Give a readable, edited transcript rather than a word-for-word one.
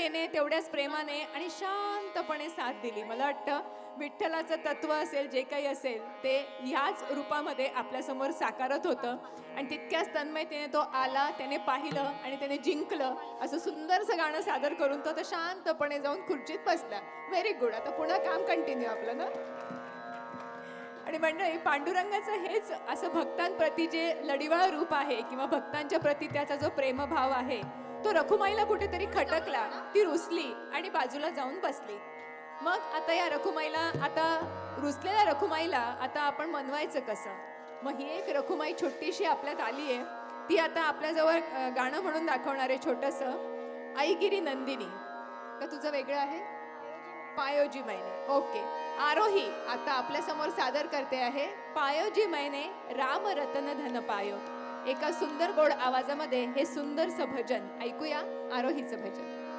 नम्रतेने तेवढ्याच प्रेमाने आणि शांतपणे साथ दिली. मला वाटतं विठ्ठलाचं तत्व असेल, जे काही असेल ते ह्याच रूपामध्ये आपल्यासमोर साकारत होतं आणि तितक्याच तन्मयतेने तो आला, त्याने पाहिलं आणि त्याने जिंकलं. असं सुंदरसं गाणं सादर करून तो शांतपणे जाऊन खुर्चीत बसला. Very good. आता पुन्हा काम कंटिन्यू आपलं ना. आणि मंडळी, पांडुरंगाचं हेच असं भक्तांप्रती जे लढिवाळ रूप आहे किंवा भक्तांच्या प्रती त्याचा जो प्रेमभाव आहे, तो रखुमाईला कुठेतरी खटकला. ती रुसली आणि बाजूला जाऊन बसली. मग आता या रखुमाईला, आता रुसलेल्या रखुमाईला आता आपण मनवायचं कसं? मग ही एक रखुमाई छोटीशी आपल्यात आली आहे. ती आता आपल्याजवळ गाणं म्हणून दाखवणार आहे छोटंसं. आईगिरी नंदिनी. का तुझं वेगळं आहे? पायोजी मैने. ओके. आरोही आता आपल्या समोर सादर करते आहे पायोजी मैने राम रतन धन पायो. एका सुंदर गोड आवाजामध्ये हे सुंदरसं भजन ऐकूया. आरोहीचं भजन.